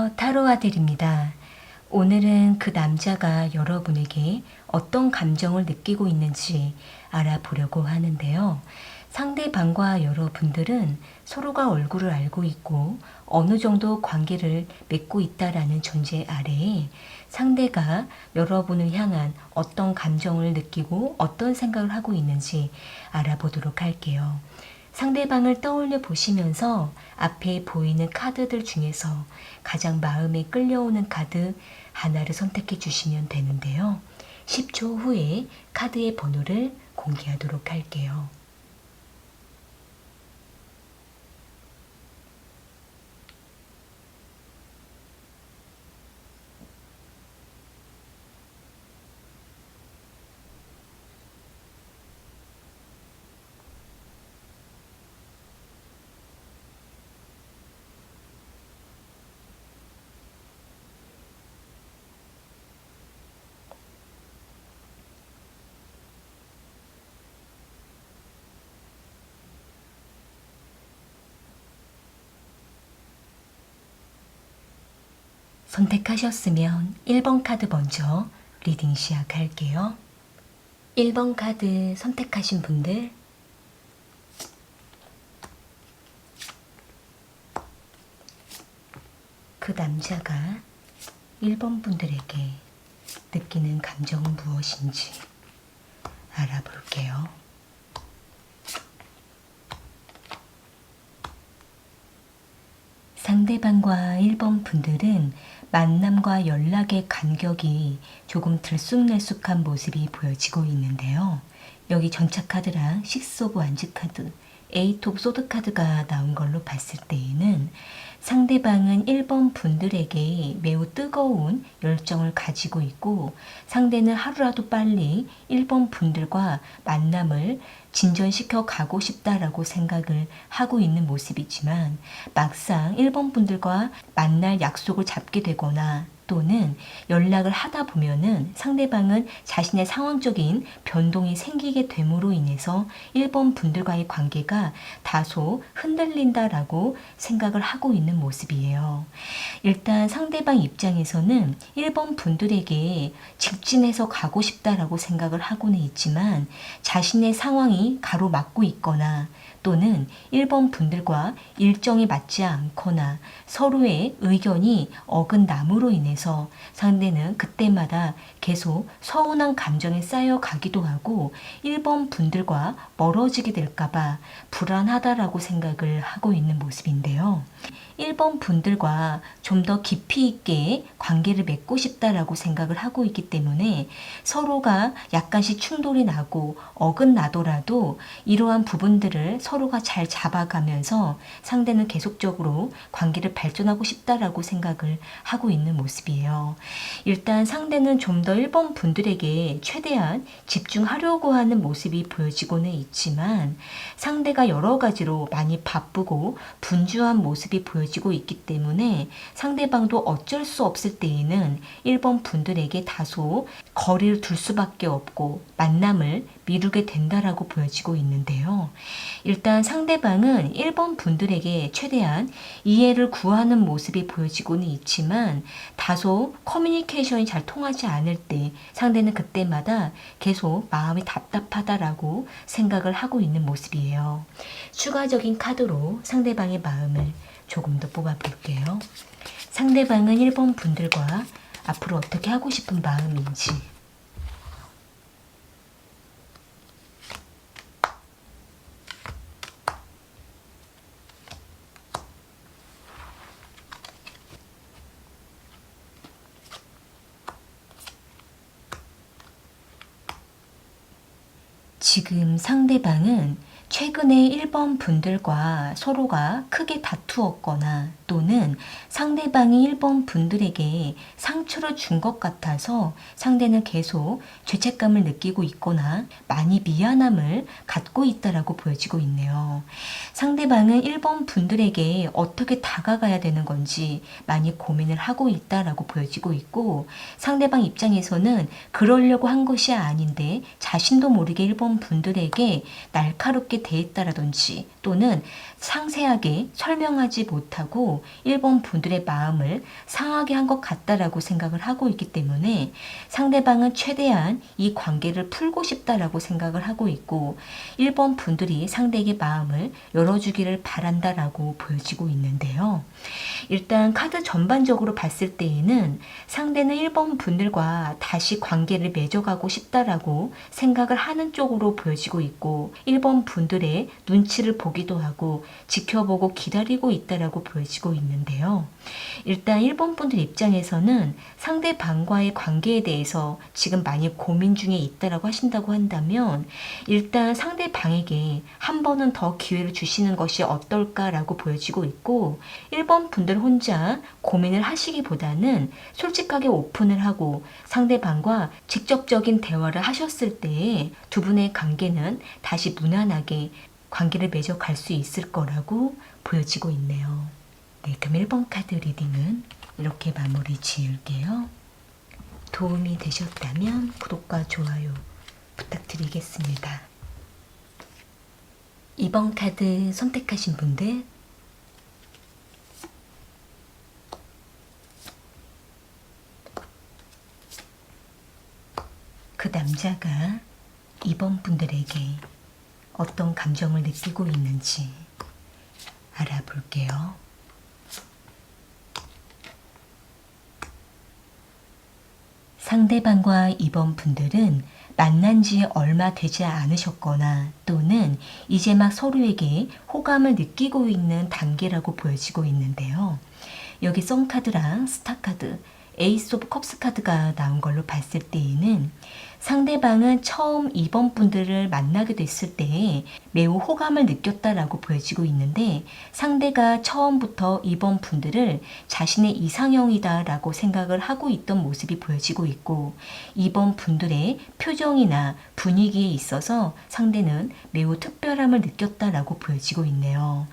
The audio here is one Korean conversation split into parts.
안녕하세요. 타로아들입니다. 오늘은 그 남자가 여러분에게 어떤 감정을 느끼고 있는지 알아보려고 하는데요. 상대방과 여러분들은 서로가 얼굴을 알고 있고 어느 정도 관계를 맺고 있다라는 전제 아래에 상대가 여러분을 향한 어떤 감정을 느끼고 어떤 생각을 하고 있는지 알아보도록 할게요. 상대방을 떠올려 보시면서 앞에 보이는 카드들 중에서 가장 마음에 끌려오는 카드 하나를 선택해 주시면 되는데요. 10초 후에 카드의 번호를 공개하도록 할게요. 선택하셨으면 1번 카드 먼저 리딩 시작할게요. 1번 카드 선택하신 분들, 그 남자가 1번 분들에게 느끼는 감정은 무엇인지 알아볼게요. 상대방과 1번 분들은 만남과 연락의 간격이 조금 들쑥날쑥한 모습이 보여지고 있는데요. 여기 전차 카드랑 식스 오브 완즈 카드, 에이트 오브 소드 카드가 나온 걸로 봤을 때에는 상대방은 1번 분들에게 매우 뜨거운 열정을 가지고 있고 상대는 하루라도 빨리 1번 분들과 만남을 진전시켜 가고 싶다라고 생각을 하고 있는 모습이지만 막상 1번 분들과 만날 약속을 잡게 되거나 또는 연락을 하다 보면은 상대방은 자신의 상황적인 변동이 생기게 됨으로 인해서 1번 분들과의 관계가 다소 흔들린다라고 생각을 하고 있는 모습이에요. 일단 상대방 입장에서는 1번 분들에게 직진해서 가고 싶다라고 생각을 하고는 있지만 자신의 상황이 가로막고 있거나 또는 1번 분들과 일정이 맞지 않거나 서로의 의견이 어긋남으로 인해서 상대는 그때마다 계속 서운한 감정에 쌓여가기도 하고 1번 분들과 멀어지게 될까봐 불안하다라고 생각을 하고 있는 모습인데요. 1번 분들과 좀 더 깊이 있게 관계를 맺고 싶다라고 생각을 하고 있기 때문에 서로가 약간씩 충돌이 나고 어긋나더라도 이러한 부분들을 서로가 잘 잡아가면서 상대는 계속적으로 관계를 발전하고 싶다라고 생각을 하고 있는 모습이에요. 일단 상대는 좀 더 1번 분들에게 최대한 집중하려고 하는 모습이 보여지고는 있지만 상대가 여러 가지로 많이 바쁘고 분주한 모습이 보여지고 있기 때문에 상대방도 어쩔 수 없을 때에는 1번 분들에게 다소 거리를 둘 수밖에 없고 만남을 미루게 된다라고 보여지고 있는데요. 일단 상대방은 1번 분들에게 최대한 이해를 구하는 모습이 보여지고는 있지만 다소 커뮤니케이션이 잘 통하지 않을 때 상대는 그때마다 계속 마음이 답답하다라고 생각을 하고 있는 모습이에요. 추가적인 카드로 상대방의 마음을 조금 더 뽑아볼게요. 상대방은 1번 분들과 앞으로 어떻게 하고 싶은 마음인지, 지금 상대방은 최근에 1번 분들과 서로가 크게 다투었거나 또는 상대방이 1번 분들에게 상처를 준 것 같아서 상대는 계속 죄책감을 느끼고 있거나 많이 미안함을 갖고 있다라고 보여지고 있네요. 상대방은 1번 분들에게 어떻게 다가가야 되는 건지 많이 고민을 하고 있다라고 보여지고 있고 상대방 입장에서는 그러려고 한 것이 아닌데 자신도 모르게 1번 분들에게 날카롭게 하게 돼 있다라든지 또는 상세하게 설명하지 못하고 1번 분들의 마음을 상하게 한 것 같다라고 생각을 하고 있기 때문에 상대방은 최대한 이 관계를 풀고 싶다라고 생각을 하고 있고 1번 분들이 상대에게 마음을 열어주기를 바란다라고 보여지고 있는데요. 일단 카드 전반적으로 봤을 때에는 상대는 1번 분들과 다시 관계를 맺어가고 싶다라고 생각을 하는 쪽으로 보여지고 있고 1번 분들의 눈치를 보기도 하고 지켜보고 기다리고 있다라고 보여지고 있는데요. 일단 1번 분들 입장에서는 상대방과의 관계에 대해서 지금 많이 고민 중에 있다라고 하신다고 한다면 일단 상대방에게 한 번은 더 기회를 주시는 것이 어떨까라고 보여지고 있고 1번 분들 혼자 고민을 하시기보다는 솔직하게 오픈을 하고 상대방과 직접적인 대화를 하셨을 때에 두 분의 관계는 다시 무난하게 관계를 맺어갈 수 있을 거라고 보여지고 있네요. 네, 그럼 1번 카드 리딩은 이렇게 마무리 지을게요. 도움이 되셨다면 구독과 좋아요 부탁드리겠습니다. 2번 카드 선택하신 분들 그 남자가 2번 분들에게 어떤 감정을 느끼고 있는지 알아볼게요. 상대방과 2번 분들은 만난 지 얼마 되지 않으셨거나 또는 이제 막 서로에게 호감을 느끼고 있는 단계라고 보여지고 있는데요. 여기 썬카드랑 스타카드, 에이스 오브 컵스 카드가 나온 걸로 봤을 때에는 상대방은 처음 2번 분들을 만나게 됐을 때 매우 호감을 느꼈다라고 보여지고 있는데 상대가 처음부터 2번 분들을 자신의 이상형이다라고 생각을 하고 있던 모습이 보여지고 있고 2번 분들의 표정이나 분위기에 있어서 상대는 매우 특별함을 느꼈다라고 보여지고 있네요.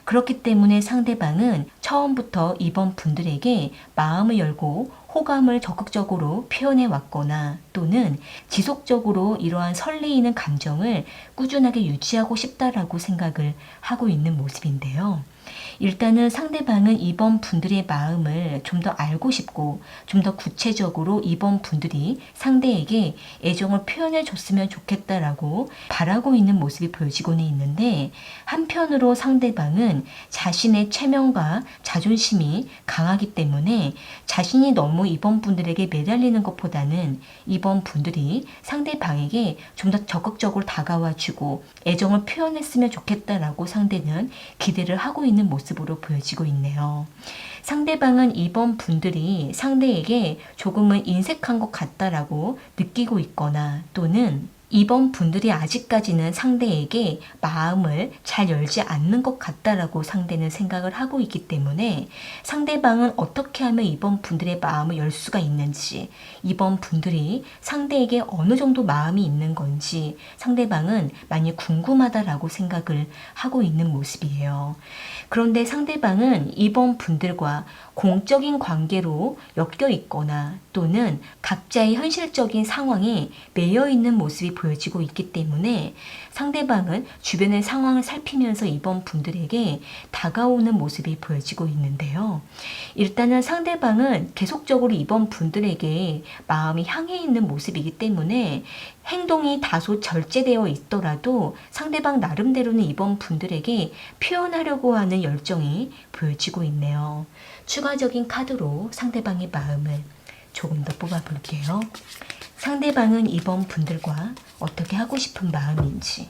그렇기 때문에 상대방은 처음부터 2번 분들에게 마음을 열고 호감을 적극적으로 표현해 왔거나 또는 지속적으로 이러한 설레이는 감정을 꾸준하게 유지하고 싶다라고 생각을 하고 있는 모습인데요. 일단은 상대방은 2번 분들의 마음을 좀 더 알고 싶고 좀 더 구체적으로 2번 분들이 상대에게 애정을 표현해 줬으면 좋겠다라고 바라고 있는 모습이 보여지고는 있는데 한편으로 상대방은 자신의 체면과 자존심이 강하기 때문에 자신이 너무 2번 분들에게 매달리는 것보다는 2번 분들이 상대방에게 좀 더 적극적으로 다가와 주고 애정을 표현했으면 좋겠다라고 상대는 기대를 하고 있는 모습으로 보여지고 있네요. 상대방은 2번 분들이 상대에게 조금은 인색한 것 같다라고 느끼고 있거나 또는 2번 분들이 아직까지는 상대에게 마음을 잘 열지 않는 것 같다라고 상대는 생각을 하고 있기 때문에 상대방은 어떻게 하면 2번 분들의 마음을 열 수가 있는지 2번 분들이 상대에게 어느 정도 마음이 있는 건지 상대방은 많이 궁금하다라고 생각을 하고 있는 모습이에요. 그런데 상대방은 2번 분들과 공적인 관계로 엮여 있거나 또는 각자의 현실적인 상황에 매여 있는 모습이 보여지고 있기 때문에 상대방은 주변의 상황을 살피면서 2번 분들에게 다가오는 모습이 보여지고 있는데요. 일단은 상대방은 계속적으로 2번 분들에게 마음이 향해 있는 모습이기 때문에 행동이 다소 절제되어 있더라도 상대방 나름대로는 2번 분들에게 표현하려고 하는 열정이 보여지고 있네요. 추가적인 카드로 상대방의 마음을 조금 더 뽑아볼게요. 상대방은 2번 분들과 어떻게 하고 싶은 마음인지.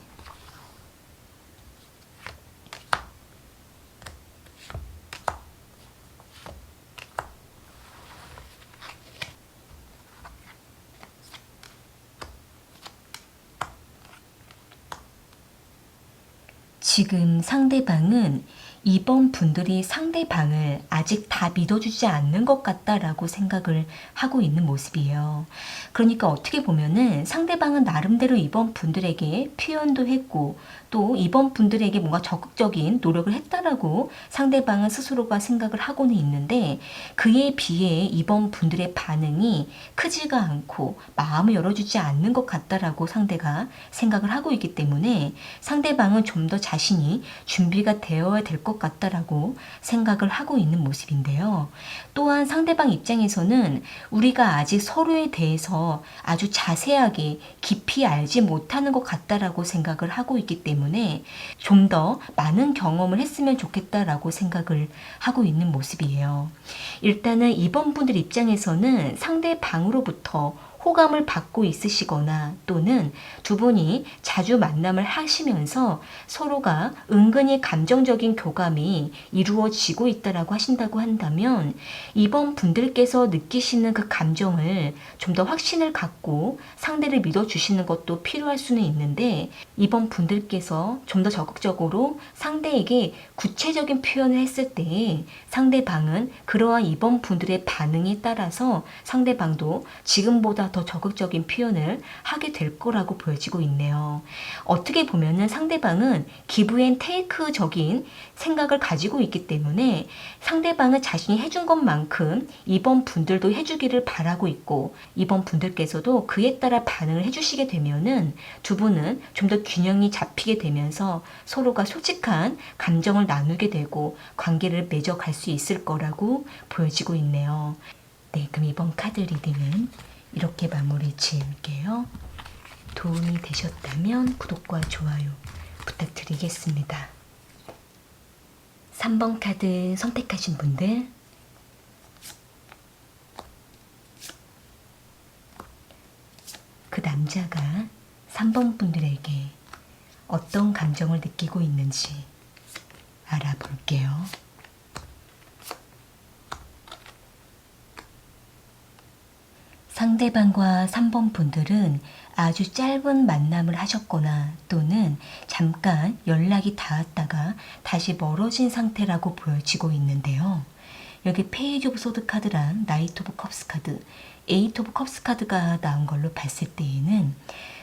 지금 상대방은 이번 분들이 상대방을 아직 다 믿어주지 않는 것 같다라고 생각을 하고 있는 모습이에요. 그러니까 어떻게 보면은 상대방은 나름대로 이번 분들에게 표현도 했고 또 이번 분들에게 뭔가 적극적인 노력을 했다라고 상대방은 스스로가 생각을 하고는 있는데 그에 비해 이번 분들의 반응이 크지가 않고 마음을 열어주지 않는 것 같다라고 상대가 생각을 하고 있기 때문에 상대방은 좀 더 자신이 준비가 되어야 될 것 같다라고 생각을 하고 있는 모습인데요. 또한 상대방 입장에서는 우리가 아직 서로에 대해서 아주 자세하게 깊이 알지 못하는 것 같다라고 생각을 하고 있기 때문에 좀 더 많은 경험을 했으면 좋겠다라고 생각을 하고 있는 모습이에요. 일단은 이번 분들 입장에서는 상대방으로부터 호감을 받고 있으시거나 또는 두 분이 자주 만남을 하시면서 서로가 은근히 감정적인 교감이 이루어지고 있다라고 하신다고 한다면 이번 분들께서 느끼시는 그 감정을 좀 더 확신을 갖고 상대를 믿어주시는 것도 필요할 수는 있는데 이번 분들께서 좀 더 적극적으로 상대에게 구체적인 표현을 했을 때 상대방은 그러한 이번 분들의 반응에 따라서 상대방도 지금보다 더 적극적인 표현을 하게 될 거라고 보여지고 있네요. 어떻게 보면은 상대방은 기브 앤 테이크적인 생각을 가지고 있기 때문에 상대방은 자신이 해준 것만큼 이번 분들도 해주기를 바라고 있고 이번 분들께서도 그에 따라 반응을 해주시게 되면은 두 분은 좀 더 균형이 잡히게 되면서 서로가 솔직한 감정을 나누게 되고 관계를 맺어갈 수 있을 거라고 보여지고 있네요. 네, 그럼 이번 카드 리딩은 이렇게 마무리 지을게요. 도움이 되셨다면 구독과 좋아요 부탁드리겠습니다. 3번 카드 선택하신 분들 그 남자가 3번 분들에게 어떤 감정을 느끼고 있는지 알아볼게요. 상대방과 3번 분들은 아주 짧은 만남을 하셨거나 또는 잠깐 연락이 닿았다가 다시 멀어진 상태라고 보여지고 있는데요. 여기 페이지 오브 소드 카드랑 나이트 오브 컵스 카드, 에이트 오브 컵스 카드가 나온 걸로 봤을 때에는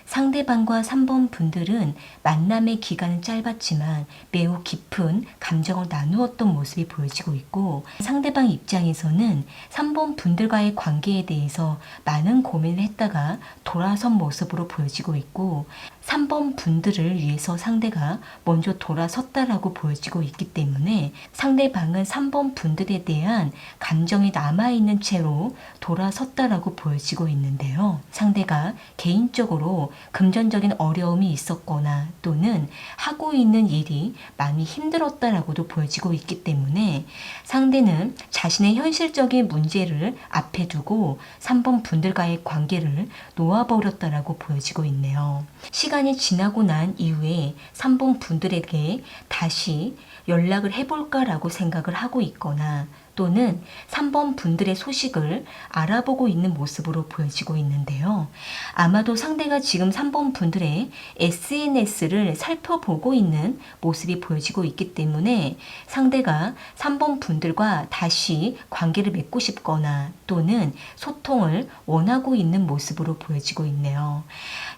상대방과 3번 분들은 만남의 기간은 짧았지만 매우 깊은 감정을 나누었던 모습이 보여지고 있고 상대방 입장에서는 3번 분들과의 관계에 대해서 많은 고민을 했다가 돌아선 모습으로 보여지고 있고 3번 분들을 위해서 상대가 먼저 돌아섰다라고 보여지고 있기 때문에 상대방은 3번 분들에 대한 감정이 남아있는 채로 돌아섰다라고 보여지고 있는데요. 상대가 개인적으로 금전적인 어려움이 있었거나 또는 하고 있는 일이 많이 힘들었다라고도 보여지고 있기 때문에 상대는 자신의 현실적인 문제를 앞에 두고 3번 분들과의 관계를 놓아버렸다라고 보여지고 있네요. 시간이 지나고 난 이후에 3번 분들에게 다시 연락을 해볼까라고 생각을 하고 있거나 또는 3번 분들의 소식을 알아보고 있는 모습으로 보여지고 있는데요. 아마도 상대가 지금 3번 분들의 SNS를 살펴보고 있는 모습이 보여지고 있기 때문에 상대가 3번 분들과 다시 관계를 맺고 싶거나 또는 소통을 원하고 있는 모습으로 보여지고 있네요.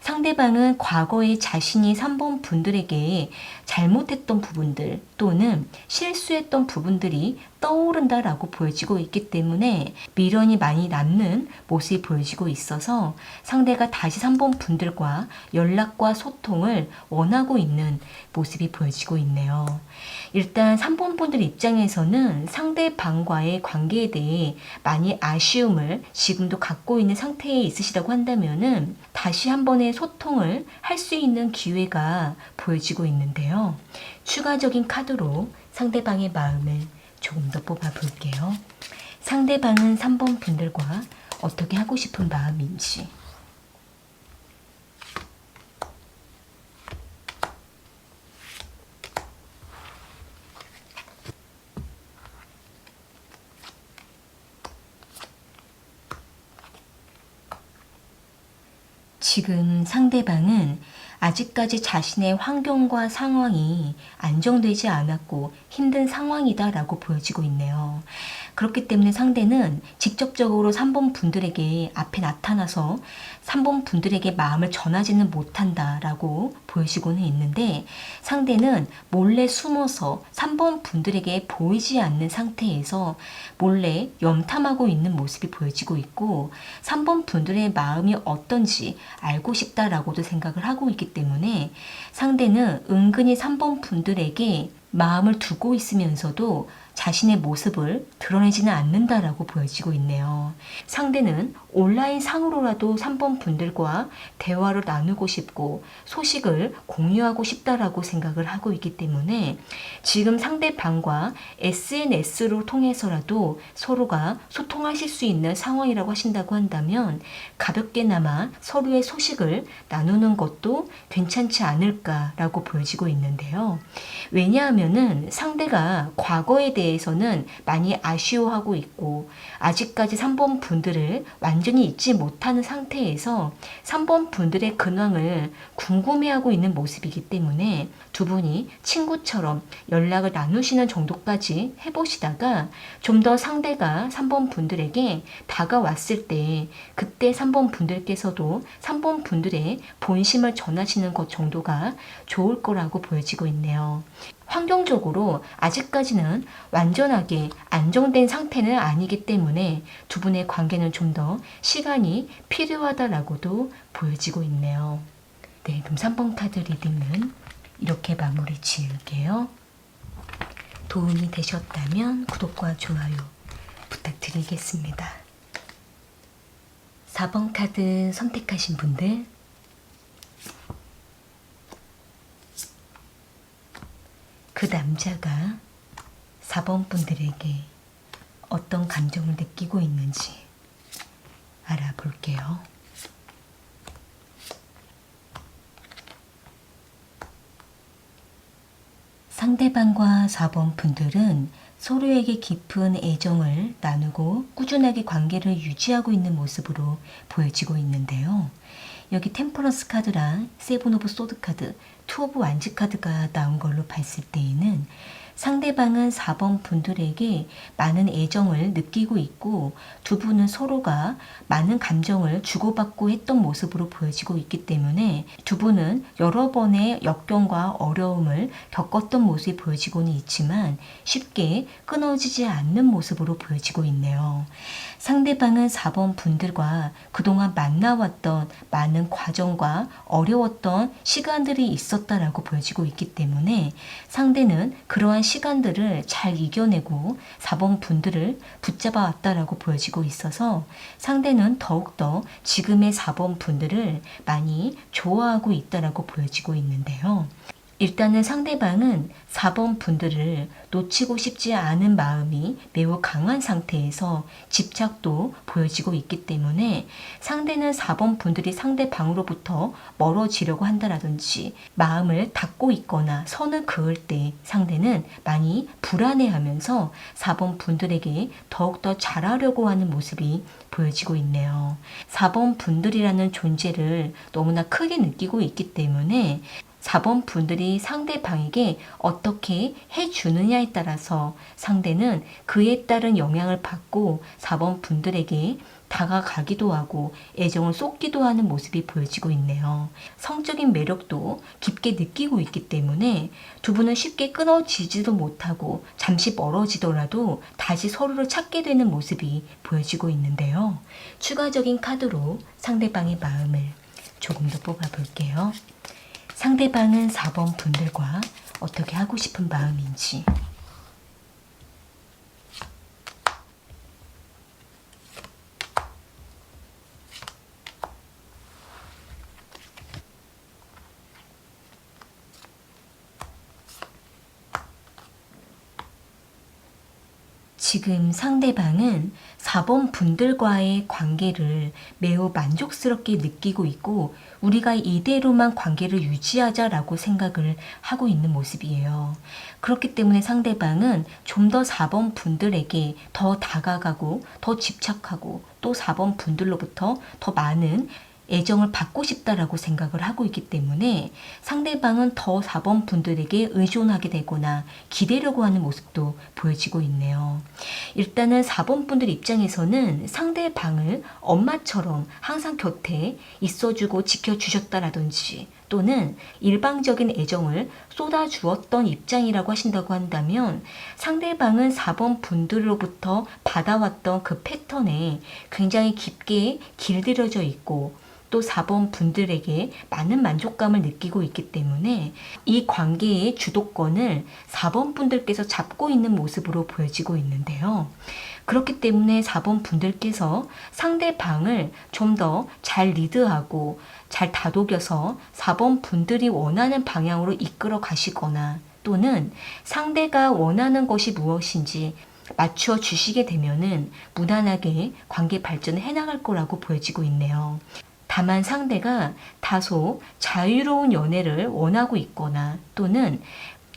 상대방은 과거에 자신이 3번 분들에게 잘못했던 부분들 또는 실수했던 부분들이 떠오른다라고 보여지고 있기 때문에 미련이 많이 남는 모습이 보여지고 있어서 상대가 다시 3번 분들과 연락과 소통을 원하고 있는 모습이 보여지고 있네요. 일단 3번 분들 입장에서는 상대방과의 관계에 대해 많이 아쉬움을 지금도 갖고 있는 상태에 있으시다고 한다면은 다시 한 번의 소통을 할 수 있는 기회가 보여지고 있는데요. 추가적인 카드로 상대방의 마음을 조금 더 뽑아볼게요. 상대방은 3번 분들과 어떻게 하고 싶은 마음인지. 지금 상대방은 아직까지 자신의 환경과 상황이 안정되지 않았고 힘든 상황이다라고 보여지고 있네요. 그렇기 때문에 상대는 직접적으로 3번 분들에게 앞에 나타나서 3번 분들에게 마음을 전하지는 못한다라고 보여지고는 있는데, 상대는 몰래 숨어서 3번 분들에게 보이지 않는 상태에서 몰래 염탐하고 있는 모습이 보여지고 있고, 3번 분들의 마음이 어떤지 알고 싶다라고도 생각을 하고 있기 때문에 상대는 은근히 3번 분들에게 마음을 두고 있으면서도 자신의 모습을 드러내지는 않는다라고 보여지고 있네요. 상대는 온라인 상으로라도 3번 분들과 대화를 나누고 싶고 소식을 공유하고 싶다라고 생각을 하고 있기 때문에 지금 상대방과 SNS로 통해서라도 서로가 소통하실 수 있는 상황이라고 하신다고 한다면 가볍게나마 서로의 소식을 나누는 것도 괜찮지 않을까라고 보여지고 있는데요. 왜냐하면은 상대가 과거에 대해서는 많이 아쉬워하고 있고 아직까지 3번 분들을 완전히 잊지 못하는 상태에서 3번 분들의 근황을 궁금해하고 있는 모습이기 때문에 두 분이 친구처럼 연락을 나누시는 정도까지 해보시다가 좀 더 상대가 3번 분들에게 다가왔을 때 그때 3번 분들께서도 3번 분들의 본심을 전하시는 것 정도가 좋을 거라고 보여지고 있네요. 환경적으로 아직까지는 완전하게 안정된 상태는 아니기 때문에 두 분의 관계는 좀 더 시간이 필요하다라고도 보여지고 있네요. 네, 그럼 3번 카드 리딩은 이렇게 마무리 지을게요. 도움이 되셨다면 구독과 좋아요 부탁드리겠습니다. 4번 카드 선택하신 분들, 그 남자가 4번 분들에게 어떤 감정을 느끼고 있는지 알아볼게요. 상대방과 4번 분들은 서로에게 깊은 애정을 나누고 꾸준하게 관계를 유지하고 있는 모습으로 보여지고 있는데요. 여기 템퍼런스 카드랑 세븐 오브 소드 카드, 투 오브 완즈 카드가 나온 걸로 봤을 때에는 상대방은 4번 분들에게 많은 애정을 느끼고 있고 두 분은 서로가 많은 감정을 주고받고 했던 모습으로 보여지고 있기 때문에 두 분은 여러 번의 역경과 어려움을 겪었던 모습이 보여지고는 있지만 쉽게 끊어지지 않는 모습으로 보여지고 있네요. 상대방은 4번 분들과 그동안 만나왔던 많은 과정과 어려웠던 시간들이 있었다라고 보여지고 있기 때문에 상대는 그러한 시간들을 잘 이겨내고 4번 분들을 붙잡아 왔다라고 보여지고 있어서 상대는 더욱더 지금의 4번 분들을 많이 좋아하고 있다라고 보여지고 있는데요. 일단은 상대방은 4번 분들을 놓치고 싶지 않은 마음이 매우 강한 상태에서 집착도 보여지고 있기 때문에 상대는 4번 분들이 상대방으로부터 멀어지려고 한다라든지 마음을 닫고 있거나 선을 그을 때 상대는 많이 불안해하면서 4번 분들에게 더욱더 잘하려고 하는 모습이 보여지고 있네요. 4번 분들이라는 존재를 너무나 크게 느끼고 있기 때문에 4번 분들이 상대방에게 어떻게 해주느냐에 따라서 상대는 그에 따른 영향을 받고 4번 분들에게 다가가기도 하고 애정을 쏟기도 하는 모습이 보여지고 있네요. 성적인 매력도 깊게 느끼고 있기 때문에 두 분은 쉽게 끊어지지도 못하고 잠시 멀어지더라도 다시 서로를 찾게 되는 모습이 보여지고 있는데요. 추가적인 카드로 상대방의 마음을 조금 더 뽑아볼게요. 상대방은 4번 분들과 어떻게 하고 싶은 마음인지, 지금 상대방은 4번 분들과의 관계를 매우 만족스럽게 느끼고 있고 우리가 이대로만 관계를 유지하자라고 생각을 하고 있는 모습이에요. 그렇기 때문에 상대방은 좀 더 4번 분들에게 더 다가가고 더 집착하고 또 4번 분들로부터 더 많은 애정을 받고 싶다라고 생각을 하고 있기 때문에 상대방은 더 4번 분들에게 의존하게 되거나 기대려고 하는 모습도 보여지고 있네요. 일단은 4번 분들 입장에서는 상대방을 엄마처럼 항상 곁에 있어주고 지켜주셨다라든지 또는 일방적인 애정을 쏟아주었던 입장이라고 하신다고 한다면 상대방은 4번 분들로부터 받아왔던 그 패턴에 굉장히 깊게 길들여져 있고 또 4번 분들에게 많은 만족감을 느끼고 있기 때문에 이 관계의 주도권을 4번 분들께서 잡고 있는 모습으로 보여지고 있는데요. 그렇기 때문에 4번 분들께서 상대방을 좀 더 잘 리드하고 잘 다독여서 4번 분들이 원하는 방향으로 이끌어 가시거나 또는 상대가 원하는 것이 무엇인지 맞춰 주시게 되면은 무난하게 관계 발전을 해나갈 거라고 보여지고 있네요. 다만 상대가 다소 자유로운 연애를 원하고 있거나 또는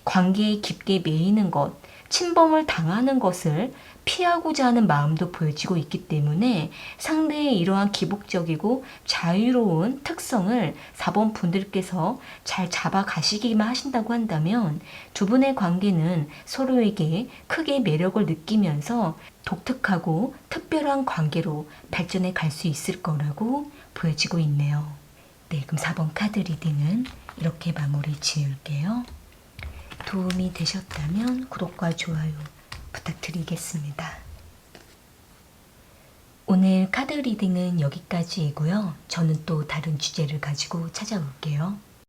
관계에 깊게 매이는 것, 침범을 당하는 것을 피하고자 하는 마음도 보여지고 있기 때문에 상대의 이러한 기복적이고 자유로운 특성을 4번 분들께서 잘 잡아가시기만 하신다고 한다면 두 분의 관계는 서로에게 크게 매력을 느끼면서 독특하고 특별한 관계로 발전해 갈 수 있을 거라고 보여지고 있네요. 네, 그럼 4번 카드 리딩은 이렇게 마무리 지을게요. 도움이 되셨다면 구독과 좋아요 부탁드리겠습니다. 오늘 카드 리딩은 여기까지이고요. 저는 또 다른 주제를 가지고 찾아올게요.